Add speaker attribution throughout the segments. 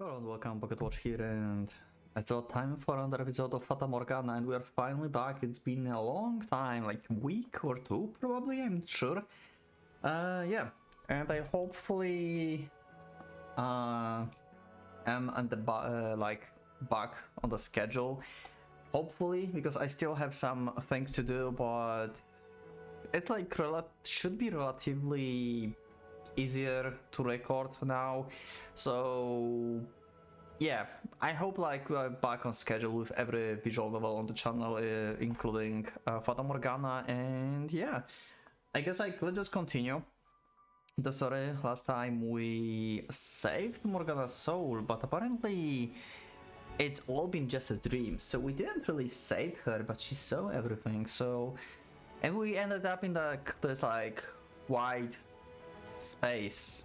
Speaker 1: Hello and welcome, PocketWatch here, and it's all time for another episode of Fata Morgana, and we are finally back. It's been a long time, like a week or two probably, I'm not sure. Yeah, and I hopefully am at the back on the schedule. Hopefully, because I still have some things to do, but it's like should be relatively easier to record now, so yeah, I hope like we are back on schedule with every visual novel on the channel, including Fata Morgana. And yeah, I guess like let's just continue the story. Last time we saved Morgana's soul, but apparently it's all been just a dream, so we didn't really save her, but she saw everything. So, and we ended up in this like wide space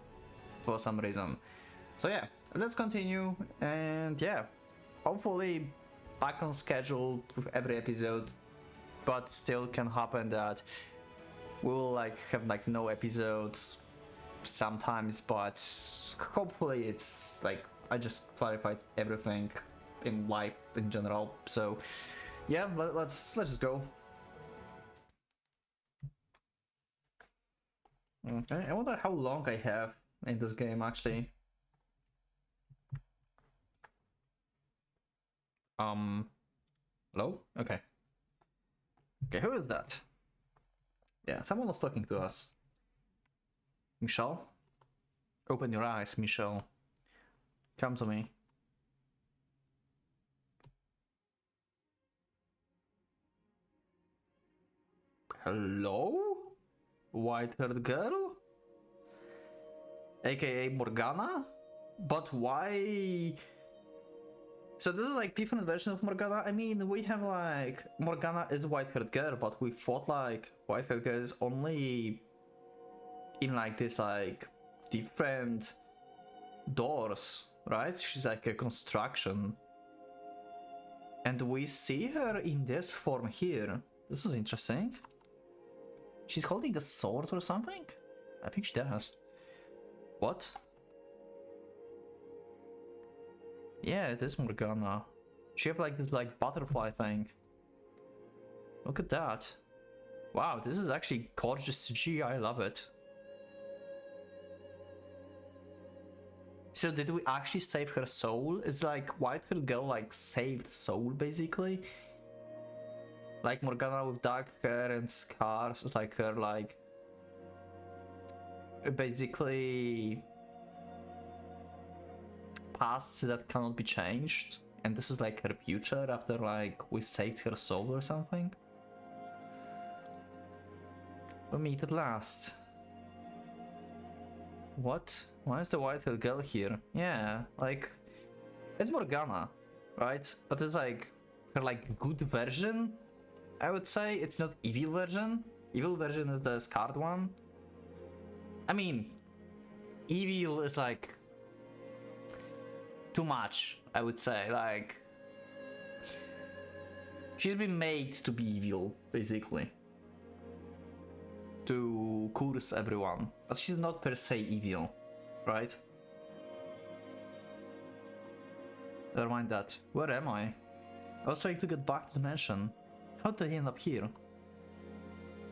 Speaker 1: for some reason. So yeah, let's continue, and yeah, hopefully back on schedule with every episode, but still can happen that we will like have like no episodes sometimes, but hopefully it's like I just clarified everything in life in general. So yeah, let's just go. Okay, I wonder how long I have in this game actually. Hello? Okay. Okay, who is that? Yeah, someone was talking to us. Michelle? Open your eyes, Michelle. Come to me. Hello? White-haired girl? AKA Morgana? But why? So this is like different version of Morgana. I mean, we have like Morgana is white-haired girl, but we thought like white-haired girl is only in like this like different doors, right? She's like a construction, and we see her in this form here. This is interesting. She's holding a sword or something? I think she does. What? Yeah, it is Morgana. She have like this like butterfly thing. Look at that. Wow, this is actually gorgeous CG. I love it. So did we actually save her soul? Is like white-haired girl like saved soul basically? Like Morgana with dark hair and scars, it's like her like basically past that cannot be changed, and this is like her future after like we saved her soul or something. We meet at last. What? Why is the white-haired girl here? Yeah, like it's Morgana, right? But it's like her like good version, I would say. It's not evil version. Evil version is the scarred one. I mean, evil is like too much, I would say. Like she's been made to be evil, basically, to curse everyone, but she's not per se evil, right? Never mind that. Where am I? I was trying to get back to the mansion. How did I end up here?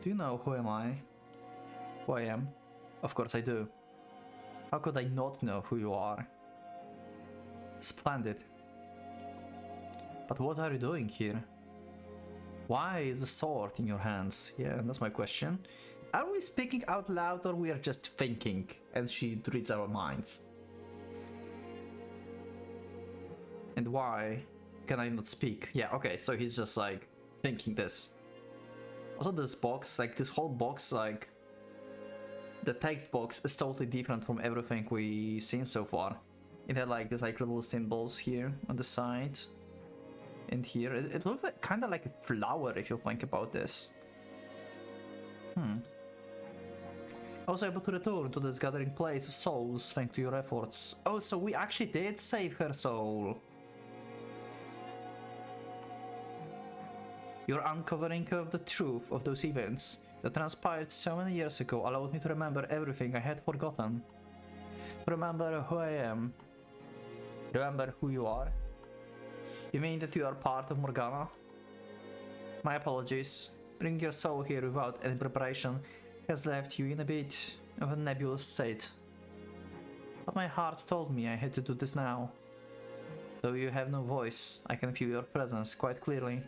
Speaker 1: Do you know who am I? Who I am? Of course I do. How could I not know who you are? Splendid. But what are you doing here? Why is the sword in your hands? Yeah, that's my question. Are we speaking out loud, or we are just thinking and she reads our minds? And why can I not speak? Yeah, okay, so he's just like thinking this. Also this box, like this whole box, like the text box is totally different from everything we've seen so far. It had like these like little symbols here on the side. And here, it looks like kind of like a flower if you think about this. I was able to return to this gathering place of souls thanks to your efforts. Oh, so we actually did save her soul. Your uncovering of the truth of those events that transpired so many years ago allowed me to remember everything I had forgotten. To remember who I am. remember who you are? You mean that you are part of Morgana? My apologies. Bringing your soul here without any preparation has left you in a bit of a nebulous state. But my heart told me I had to do this now. Though you have no voice, I can feel your presence quite clearly.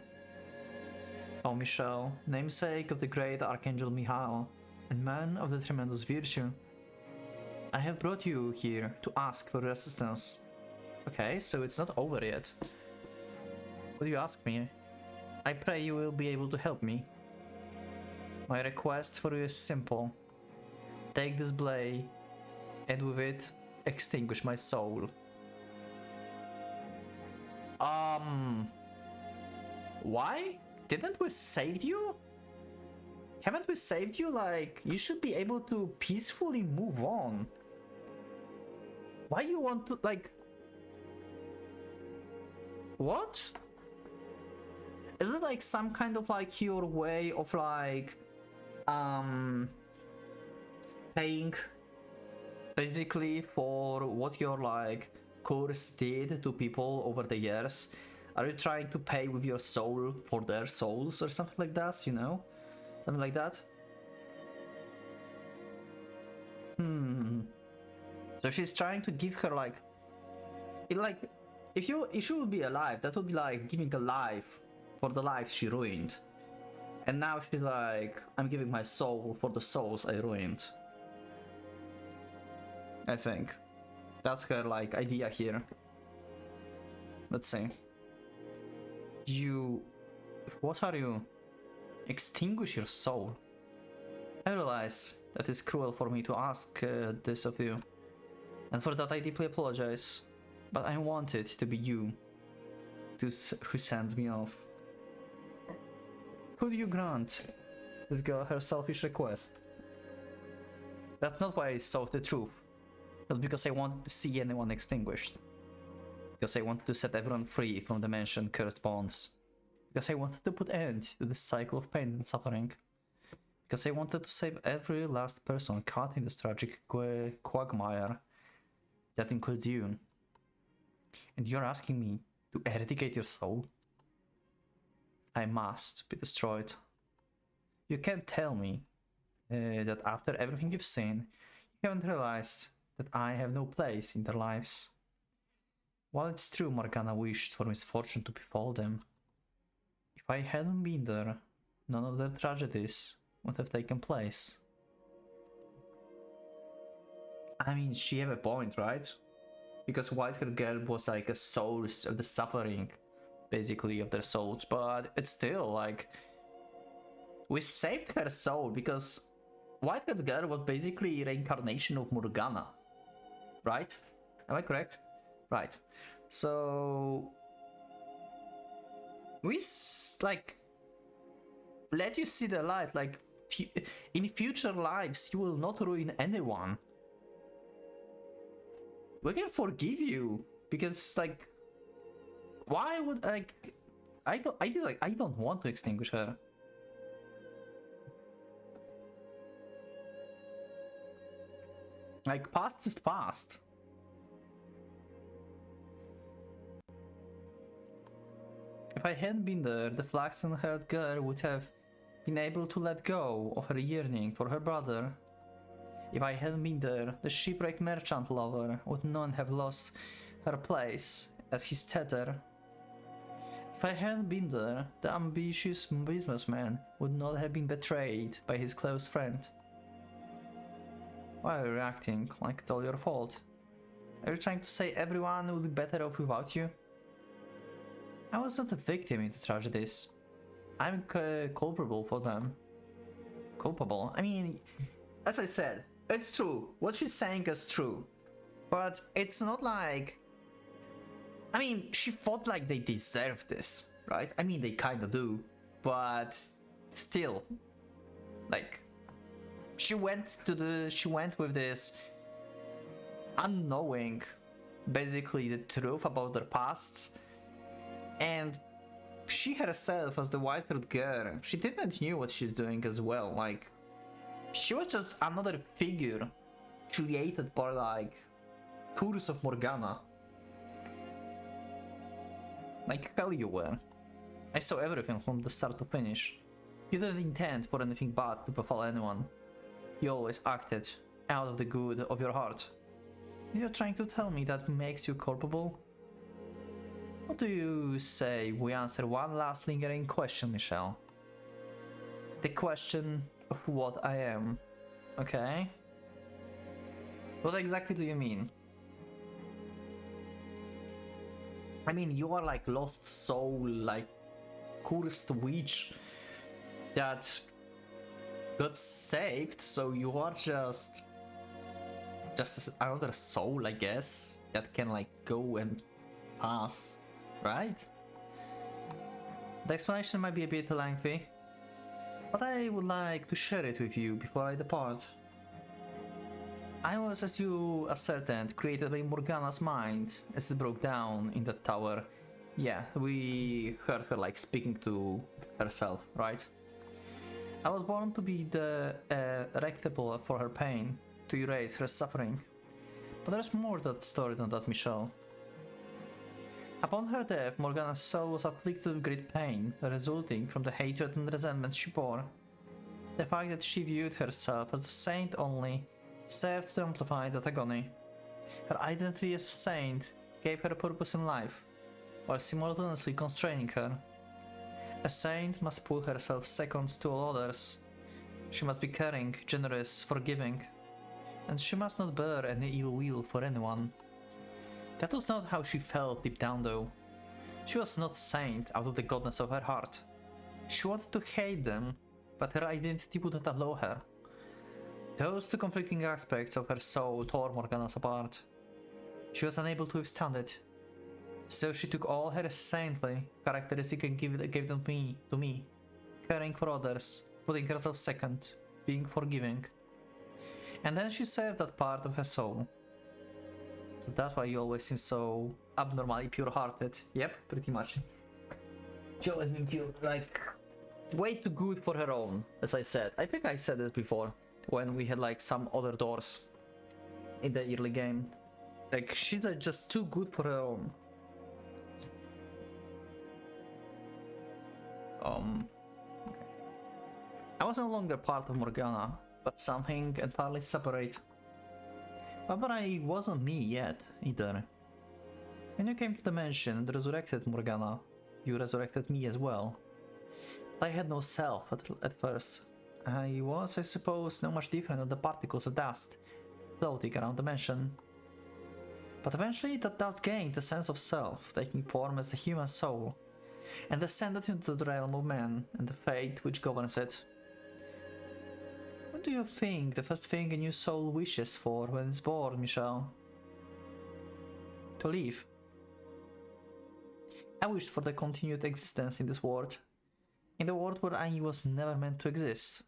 Speaker 1: Oh, Michelle, namesake of the great Archangel Michael, and man of the tremendous virtue. I have brought you here to ask for assistance. Okay, so it's not over yet. What do you ask me? I pray you will be able to help me. My request for you is simple. Take this blade, and with it, extinguish my soul. Why? Didn't we save you? Haven't we saved you? Like, you should be able to peacefully move on. Why you want to, like... What? Is it like some kind of like your way of like... paying basically for what your like course did to people over the years? Are you trying to pay with your soul for their souls or something like that, you know? Something like that? So she's trying to give her like... if she would be alive, that would be like giving a life for the life she ruined. And now she's like, I'm giving my soul for the souls I ruined. I think. That's her like idea here. Let's see. What are you? Extinguish your soul. I realize that it's cruel for me to ask this of you. And for that I deeply apologize. But I want it to be you who sends me off. Could you grant this girl her selfish request? That's not why I sought the truth. Not because I wanted to see anyone extinguished. Because I wanted to set everyone free from the mentioned cursed bonds. Because I wanted to put an end to this cycle of pain and suffering. Because I wanted to save every last person caught in this tragic quagmire. That includes you. And you're asking me to eradicate your soul? I must be destroyed. You can't tell me that after everything you've seen, you haven't realized that I have no place in their lives. While it's true Morgana wished for misfortune to befall them, if I hadn't been there, none of their tragedies would have taken place. I mean, she have a point, right? Because White-haired girl was like a source of the suffering, basically, of their souls, but it's still like... We saved her soul because White-haired girl was basically a reincarnation of Morgana, right? Am I correct? Right. So... We, like... let you see the light, like... In future lives, you will not ruin anyone. We can forgive you, because, like... Why would, like... I don't want to extinguish her. Like, past is past. If I hadn't been there, the flaxen-haired girl would have been able to let go of her yearning for her brother. If I hadn't been there, the shipwrecked merchant lover would not have lost her place as his tether. If I hadn't been there, the ambitious businessman would not have been betrayed by his close friend. Why are you reacting like it's all your fault? Are you trying to say everyone would be better off without you? I was not a victim in the tragedies. I'm culpable for them. Culpable? I mean, as I said, it's true. What she's saying is true. But it's not like... I mean, she thought like they deserved this, right? I mean, they kinda do. But still, like... She went with this unknowing, basically, the truth about their pasts. And she herself, as the white-haired girl, she didn't knew what she's doing as well. Like, she was just another figure created by, like, Curse of Morgana. Like hell you were. I saw everything from the start to finish. You didn't intend for anything bad to befall anyone. You always acted out of the good of your heart. You're trying to tell me that makes you culpable? What do you say we answer one last lingering question, Michelle? The question of what I am. Okay? What exactly do you mean? I mean, you are like lost soul, like cursed witch that got saved, so you are just another soul, I guess, that can like go and pass, right? The explanation might be a bit lengthy, but I would like to share it with you before I depart. I was, as you ascertained, created by Morgana's mind as it broke down in that tower. Yeah, we heard her like speaking to herself, right? I was born to be the rectable for her pain, to erase her suffering. But there's more to that story than that, Michelle. Upon her death, Morgana's soul was afflicted with great pain, resulting from the hatred and resentment she bore. The fact that she viewed herself as a saint only served to amplify that agony. Her identity as a saint gave her a purpose in life, while simultaneously constraining her. A saint must put herself second to all others. She must be caring, generous, forgiving, and she must not bear any ill will for anyone. That was not how she felt deep down though. She was not saint out of the goodness of her heart. She wanted to hate them, but her identity would not allow her. Those two conflicting aspects of her soul tore Morgana apart. She was unable to withstand it. So she took all her saintly characteristics and gave them to me, caring for others, putting herself second, being forgiving. And then she served that part of her soul. So that's why you always seem so abnormally pure-hearted. Yep, pretty much. She always been pure, like, way too good for her own, as I said. I think I said this before, when we had like some other doors in the early game. Like, she's like just too good for her own. I was no longer part of Morgana, but something entirely separate. But I wasn't me yet, either. When you came to the mansion and resurrected Morgana, you resurrected me as well. But I had no self at first. I was, I suppose, no much different than the particles of dust floating around the mansion. But eventually that dust gained a sense of self, taking form as a human soul, and descended into the realm of man and the fate which governs it. What do you think the first thing a new soul wishes for when it's born, Michelle? To live. I wished for the continued existence in this world, in the world where I was never meant to exist.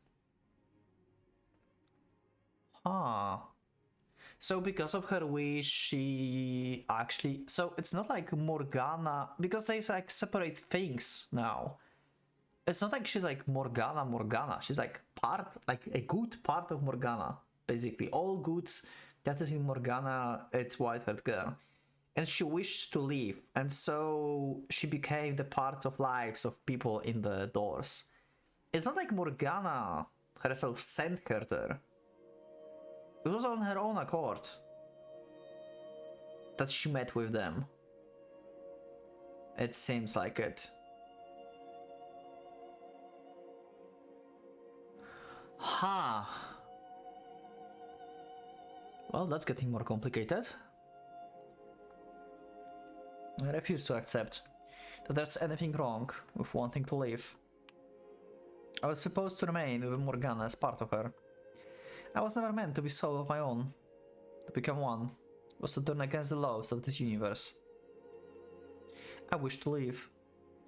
Speaker 1: So because of her wish, she actually... So it's not like Morgana... Because they like separate things now. It's not like she's like Morgana. She's like part, like a good part of Morgana. Basically, all goods that is in Morgana, it's white-haired girl. And she wished to leave. And so she became the part of lives of people in the doors. It's not like Morgana herself sent her there. It was on her own accord that she met with them. It seems like it. Well, that's getting more complicated. I refuse to accept that there's anything wrong with wanting to live. I was supposed to remain with Morgana as part of her. I was never meant to be soul of my own. To become one was to turn against the laws of this universe. I wished to live,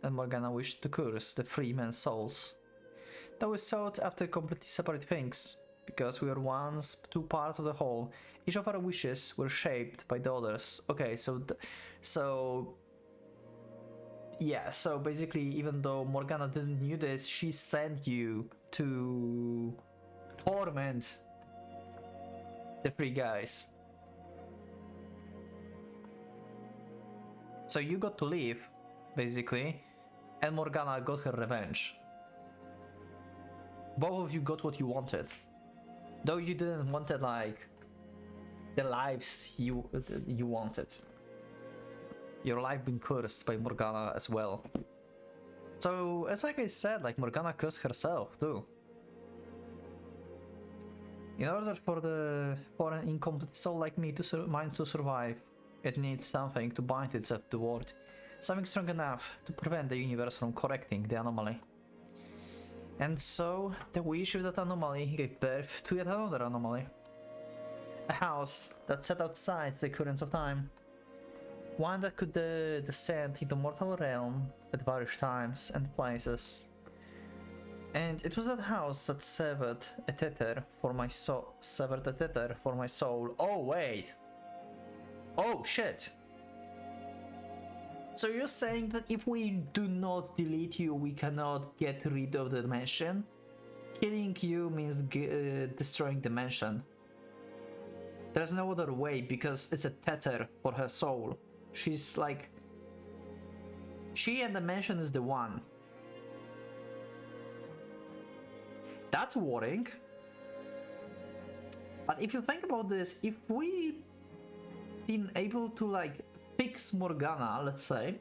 Speaker 1: and Morgana wished to curse the free men's souls. Though we sought after completely separate things, because we were once two parts of the whole, each of our wishes were shaped by the others. Okay, so basically, even though Morgana didn't knew this, she sent you to torment the three guys. So you got to leave, basically, and Morgana got her revenge. Both of you got what you wanted. Though you didn't want it, like, the lives you wanted. Your life been cursed by Morgana as well. So, as like I said, like, Morgana cursed herself too. In order for an incomplete soul like me to mind to survive, it needs something to bind itself to the world. Something strong enough to prevent the universe from correcting the anomaly. And so, the wish of that anomaly gave birth to yet another anomaly. A house that sat outside the currents of time. One that could descend into mortal realm at various times and places. And it was that house that severed a tether for my soul. Oh wait! Oh shit! So you're saying that if we do not delete you, we cannot get rid of the dimension? Killing you means destroying the dimension. There's no other way because it's a tether for her soul. She's like... She and the dimension is the one. That's worrying. But if you think about this, if we been able to like fix Morgana, let's say,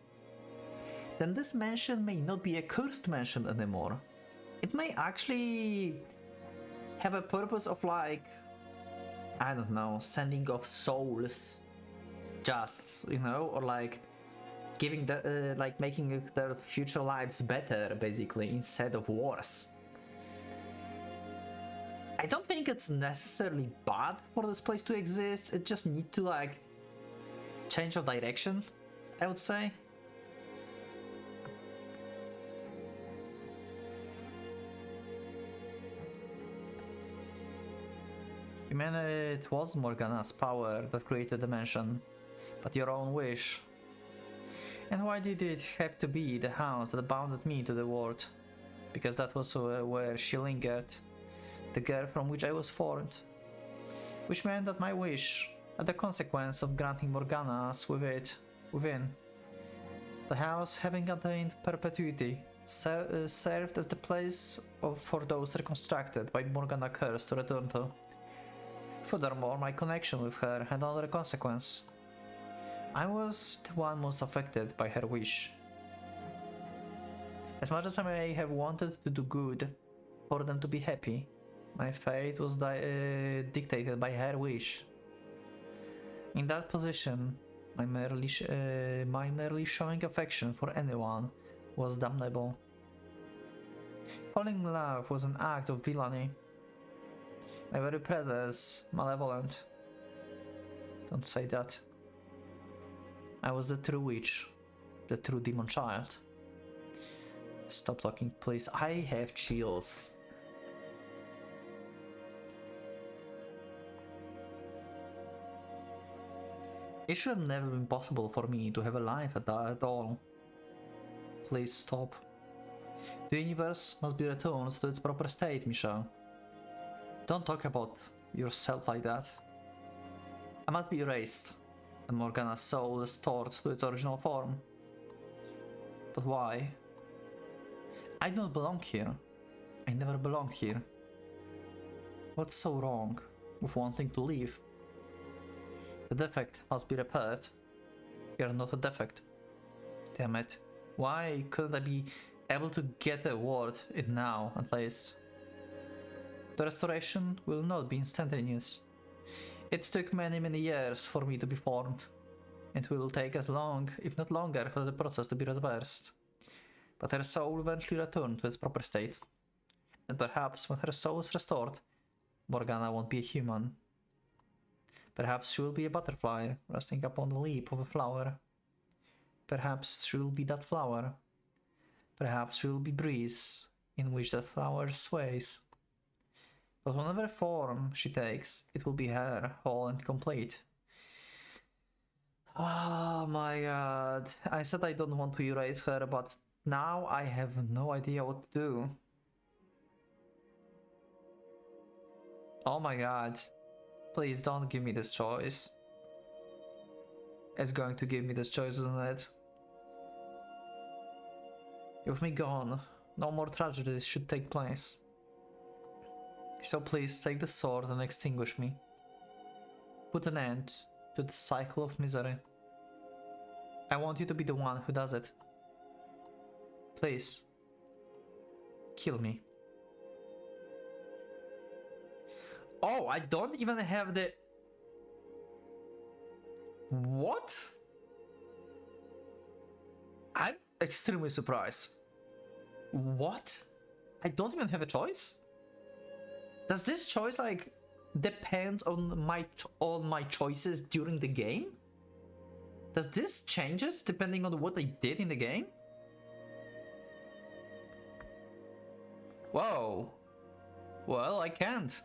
Speaker 1: then this mansion may not be a cursed mansion anymore. It may actually have a purpose of like, I don't know, sending off souls, just, you know, or like giving the like making their future lives better, basically, instead of worse. I don't think it's necessarily bad for this place to exist. It just need to like change of direction, I would say. You mean it was Morgana's power that created the dimension, but your own wish. And why did it have to be the house that bounded me to the world? Because that was where she lingered, the girl from which I was formed. Which meant that my wish had the consequence of granting Morgana's within. The house, having attained perpetuity, served as the place for those reconstructed by Morgana curse to return to. Furthermore, my connection with her had another consequence. I was the one most affected by her wish. As much as I may have wanted to do good, for them to be happy, my fate was dictated by her wish. In that position, my merely showing affection for anyone was damnable. Falling in love was an act of villainy. My very presence malevolent. Don't say that. I was the true witch, the true demon child. Stop talking, please. I have chills. It should have never been possible for me to have a life at all. Please stop. The universe must be returned to its proper state, Michelle. Don't talk about yourself like that. I must be erased, and Morgana's soul restored to its original form. But why? I don't belong here. I never belonged here. What's so wrong with wanting to leave? The defect must be repaired. You're not a defect. Damn it. Why couldn't I be able to get a word in now, at least? The restoration will not be instantaneous. It took many years for me to be formed. It will take as long, if not longer, for the process to be reversed. But her soul will eventually return to its proper state. And perhaps when her soul is restored, Morgana won't be a human. Perhaps she will be a butterfly, resting upon the leaf of a flower. Perhaps she will be that flower. Perhaps she will be breeze, in which that flower sways. But whatever form she takes, it will be her, whole and complete. Oh my god. I said I don't want to erase her, but now I have no idea what to do. Oh my god. Please don't give me this choice. It's going to give me this choice, isn't it? With me gone, no more tragedies should take place. So please take the sword and extinguish me. Put an end to the cycle of misery. I want you to be the one who does it. Please, kill me. Oh, I don't even have the... What? I'm extremely surprised. What? I don't even have a choice? Does this choice like depends on my choices during the game? Does this changes depending on what I did in the game? Whoa. Well, I can't.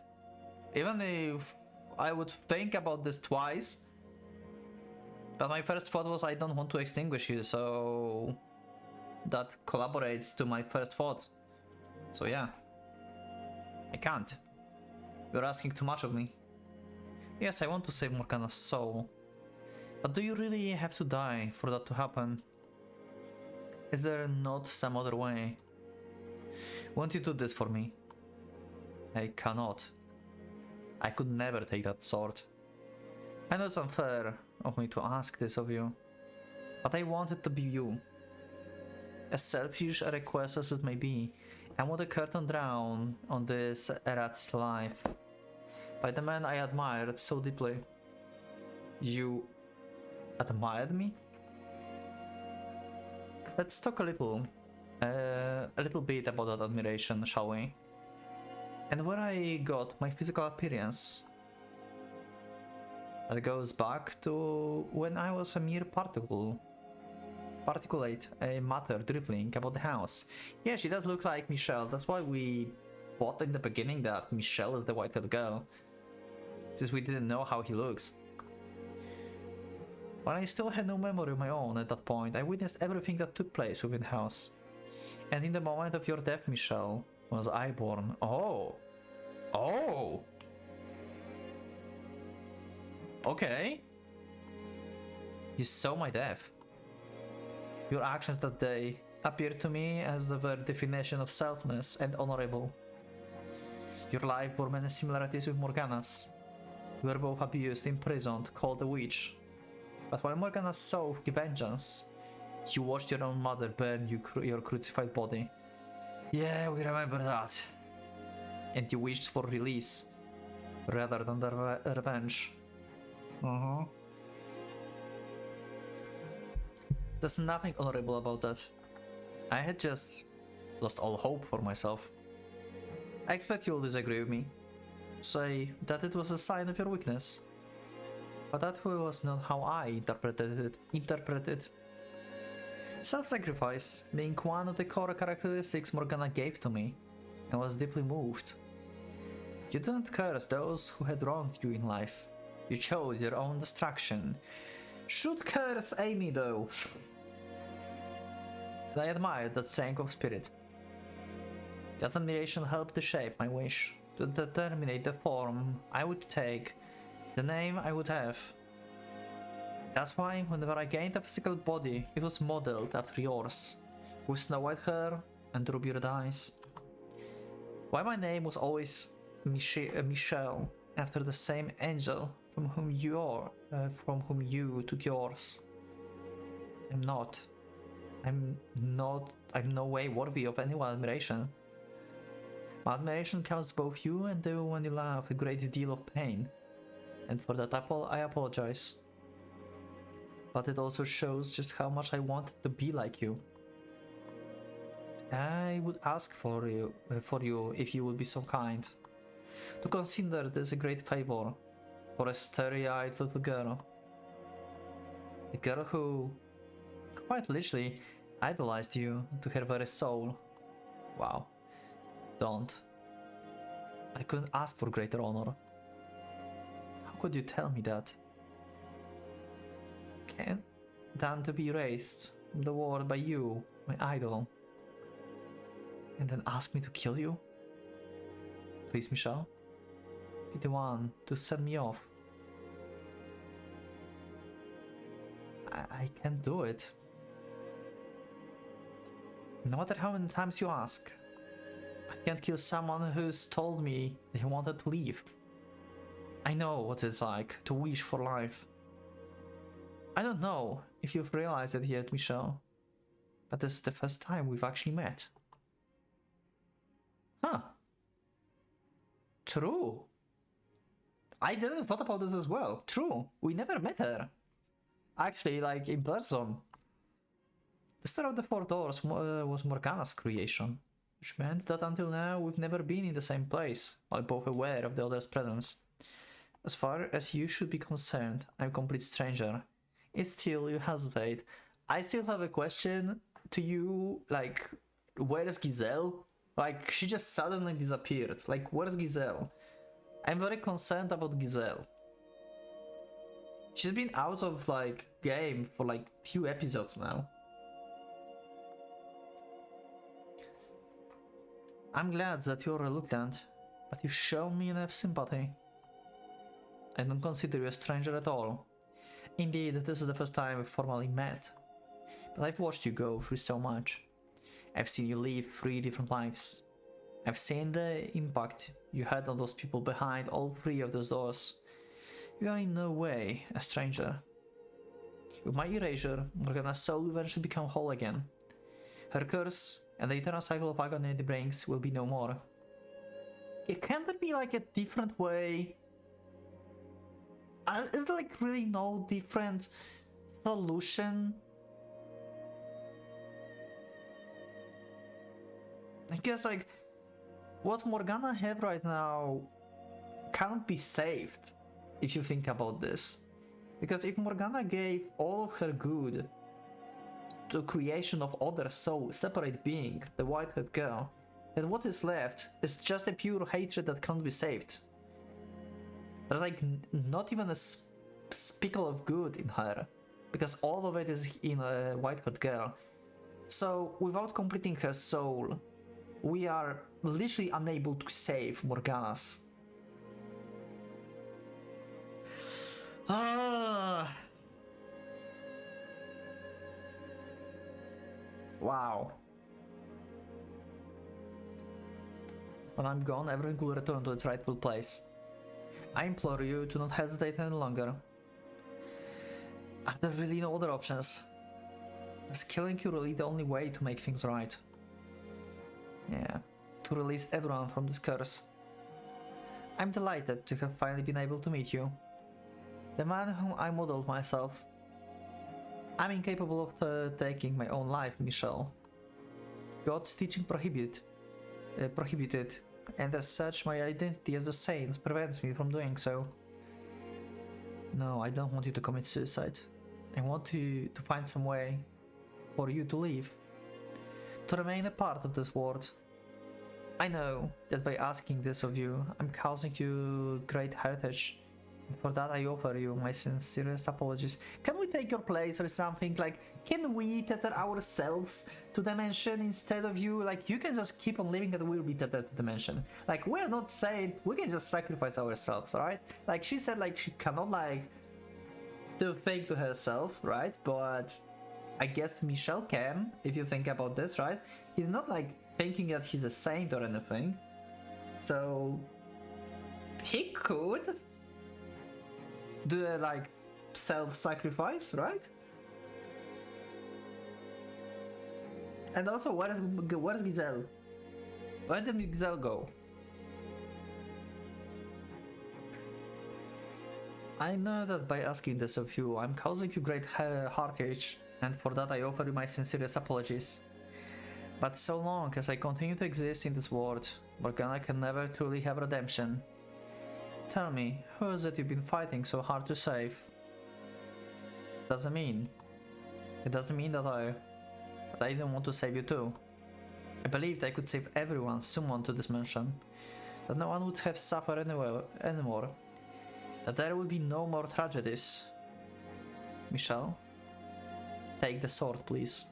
Speaker 1: Even if I would think about this twice. But my first thought was I don't want to extinguish you, so that collaborates to my first thought. So yeah, I can't. You're asking too much of me. Yes, I want to save Morgana's soul. But do you really have to die for that to happen? Is there not some other way? Won't you do this for me? I cannot. I could never take that sword. I know it's unfair of me to ask this of you, but I want it to be you. As selfish a request as it may be, I want a curtain drawn on this rat's life by the man I admired so deeply. You admired me? Let's talk a little bit about that admiration, shall we? And where I got my physical appearance. That goes back to when I was a mere particulate, a matter dribbling about the house. Yeah, she does look like Michelle. That's why we thought in the beginning that Michelle is the white-haired girl, since we didn't know how he looks. But I still had no memory of my own at that point. I witnessed everything that took place within the house. And in the moment of your death, Michelle, was I born. Oh! Oh! Okay. You saw my death. Your actions that day appeared to me as the very definition of selfless and honorable. Your life bore many similarities with Morgana's. You were both abused, imprisoned, called a witch. But while Morgana sought vengeance, you watched your own mother burn your crucified body. Yeah, we remember that. And you wished for release, rather than the revenge. There's nothing honorable about that. I had just lost all hope for myself. I expect you'll disagree with me. Say that it was a sign of your weakness. But that was not how I interpreted it. Self-sacrifice being one of the core characteristics Morgana gave to me, and was deeply moved. You didn't curse those who had wronged you in life. You chose your own destruction. Should curse Amy though. And I admired that strength of spirit. That admiration helped to shape my wish, to determine the form I would take, the name I would have. That's why whenever I gained a physical body, it was modeled after yours, with snow white hair and ruby red eyes. Why my name was always Michelle, after the same angel from whom you took yours. I'm no way worthy of anyone's admiration. My admiration counts both you and the one you love a great deal of pain, and for that I apologize. But it also shows just how much I wanted to be like you. I would ask for you if you would be so kind to consider this a great favor for a starry-eyed little girl. A girl who quite literally idolized you to her very soul. Wow. Don't. I couldn't ask for greater honor. How could you tell me that? Than to be raised from the world by you, my idol, and then ask me to kill you? Please, Michelle, be the one to set me off. I can't do it. No matter how many times you ask, I can't kill someone who's told me they wanted to leave. I know what it's like to wish for life. I don't know if you've realized it yet, Michelle, but this is the first time we've actually met. Huh. True. I didn't thought about this as well. True. We never met her. Actually, like, in person. The Star of the Four Doors was Morgana's creation, which meant that until now we've never been in the same place, while both aware of the other's presence. As far as you should be concerned, I'm a complete stranger. It's still you hesitate. I still have a question to you, like, where's Giselle? Like, she just suddenly disappeared. Like, where's Giselle? I'm very concerned about Giselle. She's been out of, like, game for, like, few episodes now. I'm glad that you're reluctant, but you've shown me enough sympathy. I don't consider you a stranger at all. Indeed, this is the first time we've formally met. But I've watched you go through so much. I've seen you live 3 different lives. I've seen the impact you had on those people behind all 3 of those doors. You are in no way a stranger. With my erasure, Morgana's soul will eventually become whole again. Her curse and the eternal cycle of agony it brings will be no more. Can there be like a different way? Is there like really no different solution? I guess like what Morgana have right now can't be saved if you think about this. Because if Morgana gave all of her good to creation of other soul, separate being, the white-haired girl, then what is left is just a pure hatred that can't be saved. There's like not even a speckle of good in her, because all of it is in a white-haired girl. So without completing her soul, we are literally unable to save Morgana's. Wow. When I'm gone, everything will return to its rightful place. I implore you to not hesitate any longer. Are there really no other options? Is killing you really the only way to make things right? Yeah, to release everyone from this curse. I'm delighted to have finally been able to meet you. The man whom I modeled myself. I'm incapable of taking my own life, Michelle. God's teaching prohibited, and as such my identity as a saint prevents me from doing so. No, I don't want you to commit suicide. I want you to find some way for you to live, to remain a part of this world. I know that by asking this of you, I'm causing you great heritage. For that I offer you my sincerest apologies. Can we take your place or something? Like, can we tether ourselves to dimension instead of you? Like, you can just keep on living and we'll be tethered to dimension. Like, we're not saying we can just sacrifice ourselves, alright? Like, she said like she cannot like do fake to herself, right? But I guess Michelle can, if you think about this, right? He's not like thinking that he's a saint or anything. So he could do a like self-sacrifice, right? And also, where's Giselle? Where did Giselle go? I know that by asking this of you, I'm causing you great heartache, and for that I offer you my sincerest apologies. But so long as I continue to exist in this world, Morgana can never truly have redemption. Tell me, who is it you've been fighting so hard to save? It doesn't mean that I didn't want to save you too. I believed I could save everyone summoned to this mansion, that no one would have suffered anymore, that there would be no more tragedies. Michelle, take the sword, please.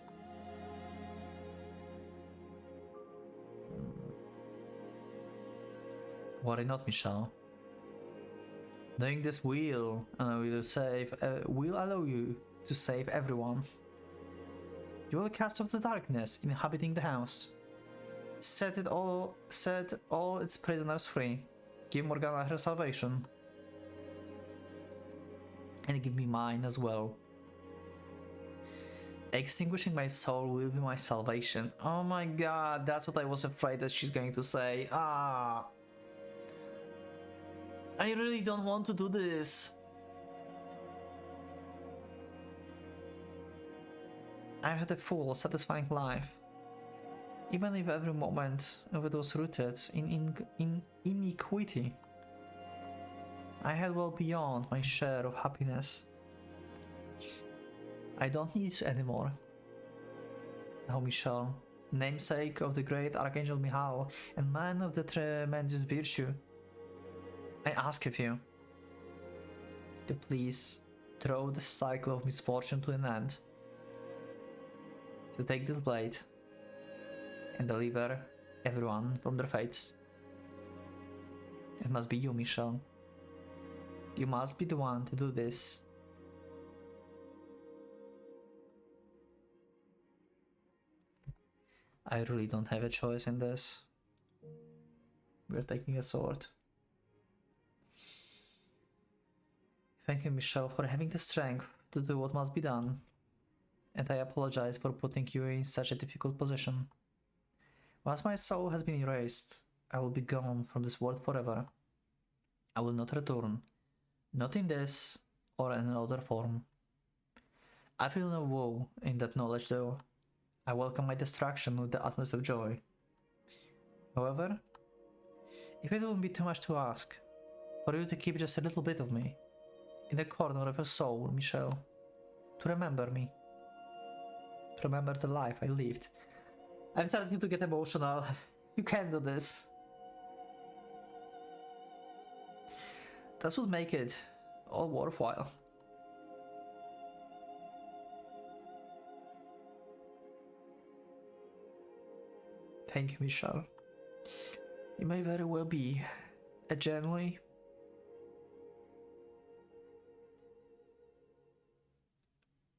Speaker 1: Worry not, Michelle. Doing this will allow you to save everyone. You will cast off the darkness inhabiting the house. Set all its prisoners free. Give Morgana her salvation. And give me mine as well. Extinguishing my soul will be my salvation. Oh my god, that's what I was afraid that she's going to say. Ah, I really don't want to do this. I had a full, satisfying life. Even if every moment of it was rooted in iniquity. I had well beyond my share of happiness. I don't need it anymore. Now, Michel, namesake of the great Archangel Michal and man of the tremendous virtue, I ask of you to please throw the cycle of misfortune to an end, to take this blade and deliver everyone from their fates. It must be you, Michel. You must be the one to do this. I really don't have a choice in this. We're taking a sword. Thank you, Michel, for having the strength to do what must be done. And I apologize for putting you in such a difficult position. Once my soul has been erased, I will be gone from this world forever. I will not return, not in this or any other form. I feel no woe in that knowledge though. I welcome my destruction with the utmost of joy. However, if it wouldn't be too much to ask, for you to keep just a little bit of me, in the corner of your soul, Michel, to remember me, to remember the life I lived. I'm starting to get emotional. You can do this. That would make it all worthwhile. Thank you, Michel. You may very well be a genuine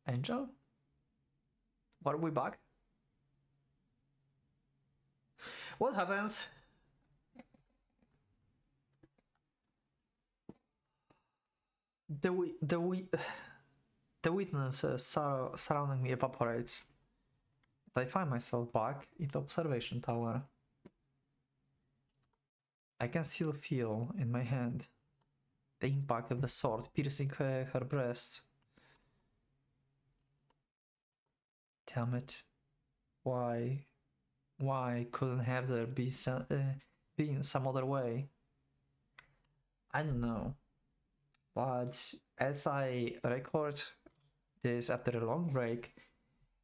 Speaker 1: angel. Are we back? What happens? The witness surrounding me evaporates. I find myself back in the observation tower. I can still feel in my hand the impact of the sword piercing her breast. Damn it. Why couldn't have there been some other way? I don't know. But as I record this after a long break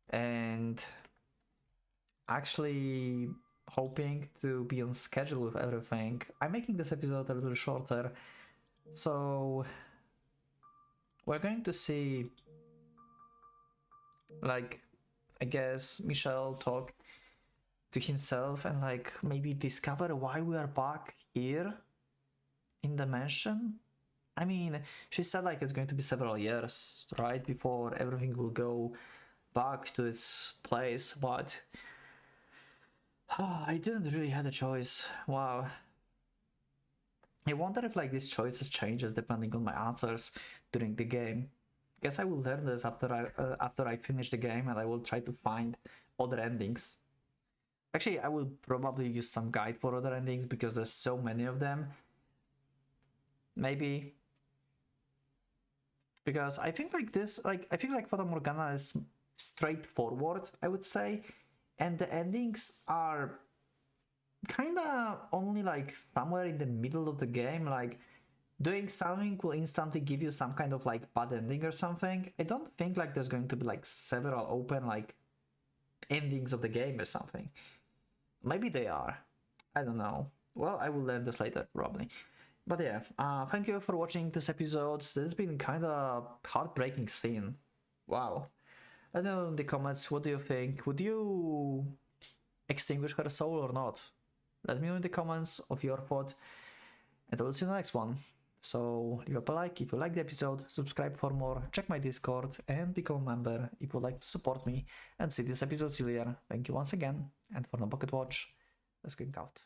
Speaker 1: and actually hoping to be on schedule with everything, I'm making this episode a little shorter. So we're going to see, like, I guess Michel talk to himself and like maybe discover why we are back here in the mansion. I mean, she said like it's going to be several years, right, before everything will go back to its place, but I didn't really have a choice. Wow. I wonder if like these choices changes depending on my answers during the game. Guess I will learn this after I finish the game, and I will try to find other endings. Actually, I will probably use some guide for other endings because there's so many of them. Maybe because I think like this, like I think like Fata Morgana is straightforward, I would say, and the endings are kinda only like somewhere in the middle of the game, like doing something will instantly give you some kind of like bad ending or something. I don't think like there's going to be like several open like endings of the game or something. Maybe they are. I don't know. Well, I will learn this later probably. But yeah, thank you for watching this episode. This has been kind of heartbreaking scene. Wow. Let me know in the comments, what do you think? Would you extinguish her soul or not? Let me know in the comments of your thought, and I will see you in the next one. So leave up a like if you like the episode, subscribe for more, check my Discord, and become a member if you would like to support me and see this episode earlier. Thank you once again, and for no Pocket Watch, let's get out.